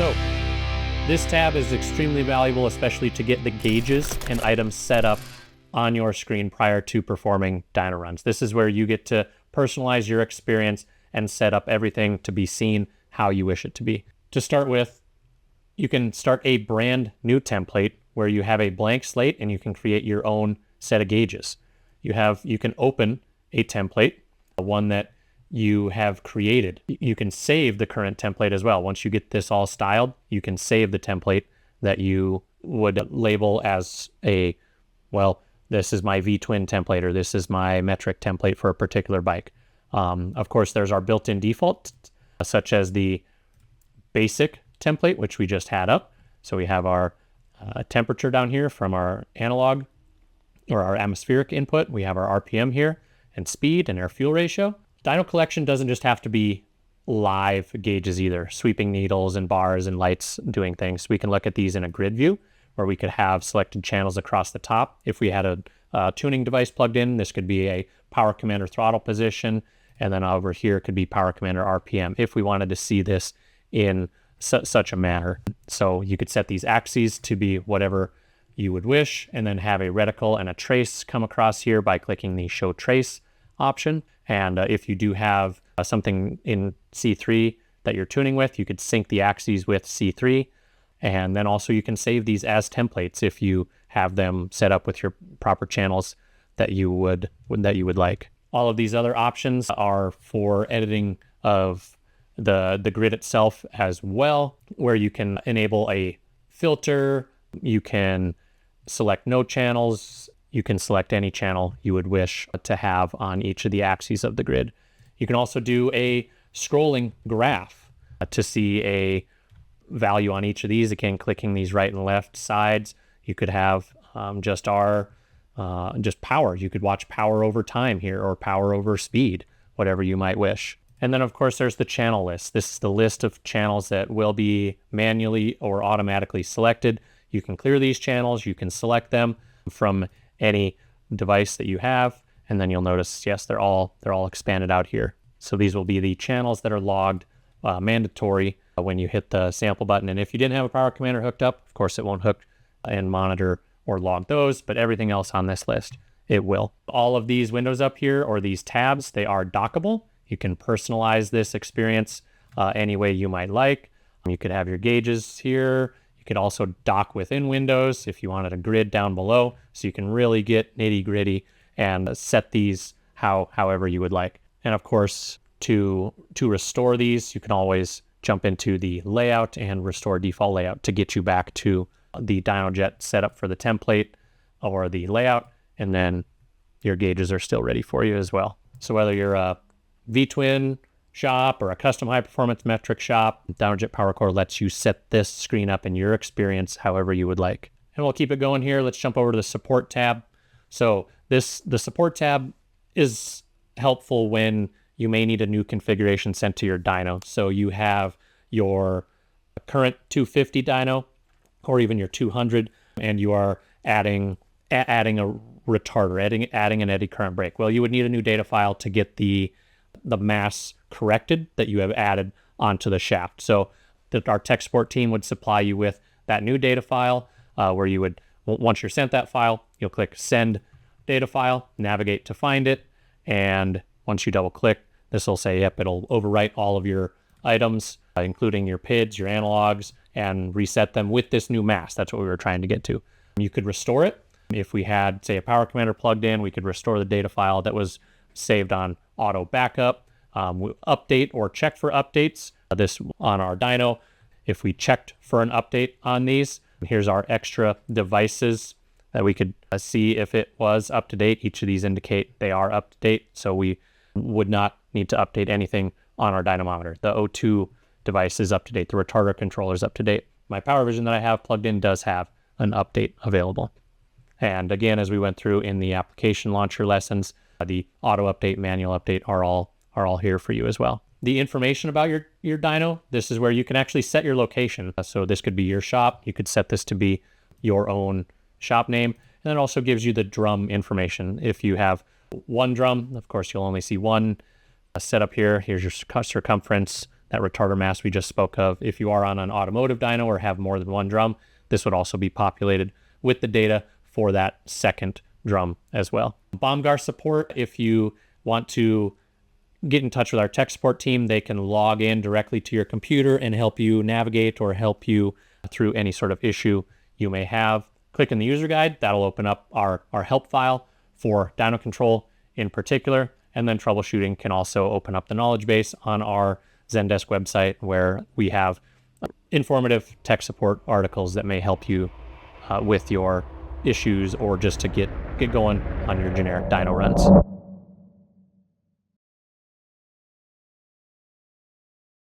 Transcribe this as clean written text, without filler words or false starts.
So this tab is extremely valuable, especially to get the gauges and items set up on your screen prior to performing dyno runs. This is where you get to personalize your experience and set up everything to be seen how you wish it to be. To start with, you can start a brand new template where you have a blank slate and you can create your own set of gauges. You can open a template, one that you have created. You can save the current template as well. Once you get this all styled, you can save the template that you would label as this is my V-twin template, or this is my metric template for a particular bike. Of course, there's our built-in default, such as the basic template, which we just had up. So we have our temperature down here from our analog or our atmospheric input. We have our RPM here and speed and our fuel ratio. Dyno collection doesn't just have to be live gauges either, sweeping needles and bars and lights doing things. We can look at these in a grid view where we could have selected channels across the top. If we had a tuning device plugged in, this could be a power commander throttle position, and then over here could be power commander RPM if we wanted to see this in such a manner. So you could set these axes to be whatever you would wish, and then have a reticle and a trace come across here by clicking the show trace option. And if you do have something in C3 that you're tuning with, you could sync the axes with C3. And then also you can save these as templates if you have them set up with your proper channels that you would like. All of these other options are for editing of the grid itself as well, where you can enable a filter, you can select no channels, you can select any channel you would wish to have on each of the axes of the grid. You can also do a scrolling graph to see a value on each of these. Again, clicking these right and left sides, you could have just power. You could watch power over time here, or power over speed, whatever you might wish. And then of course there's the channel list. This is the list of channels that will be manually or automatically selected. You can clear these channels, you can select them from any device that you have, and then you'll notice, yes, they're all expanded out here. So these will be the channels that are logged mandatory when you hit the sample button. And if you didn't have a power commander hooked up, of course it won't hook and monitor or log those, but everything else on this list, it will. All of these windows up here, or these tabs, they are dockable. You can personalize this experience any way you might like. You could have your gauges here. You could also dock within windows if you wanted a grid down below, so you can really get nitty gritty and set these however you would like. And of course, to restore these, you can always jump into the layout and restore default layout to get you back to the Dynojet setup for the template or the layout, and then your gauges are still ready for you as well. So whether you're a V-twin shop or a custom high performance metric shop, Dynojet Power Core lets you set this screen up in your experience however you would like. And we'll keep it going here. Let's jump over to the support tab. So the support tab is helpful when you may need a new configuration sent to your dyno. So you have your current 250 dyno or even your 200, and you are adding a retarder, adding an eddy current brake. Well, you would need a new data file to get the mass corrected that you have added onto the shaft. So that our tech support team would supply you with that new data file where you would, once you're sent that file, you'll click send data file, navigate to find it. And once you double click, this will say, yep, it'll overwrite all of your items, including your PIDs, your analogs, and reset them with this new mass. That's what we were trying to get to. You could restore it. If we had, say, a power commander plugged in, we could restore the data file that was saved on auto backup. We update or check for updates. This on our dyno. If we checked for an update on these, here's our extra devices that we could see if it was up to date. Each of these indicate they are up to date, so we would not need to update anything on our dynamometer. The O2 device is up to date. The retarder controller is up to date. My PowerVision that I have plugged in does have an update available. And again, as we went through in the application launcher lessons, the auto update, manual update are all here for you as well. The information about your dyno, this is where you can actually set your location. So this could be your shop. You could set this to be your own shop name. And it also gives you the drum information. If you have one drum, of course, you'll only see one setup here. Here's your circumference, that retarder mass we just spoke of. If you are on an automotive dyno or have more than one drum, this would also be populated with the data for that second drum as well. BOMGAR support, if you want to get in touch with our tech support team, they can log in directly to your computer and help you navigate or help you through any sort of issue you may have. Click in the user guide, that'll open up our help file for Dyno Control in particular, and then troubleshooting can also open up the knowledge base on our Zendesk website, where we have informative tech support articles that may help you with your issues or just to get going on your generic dyno runs.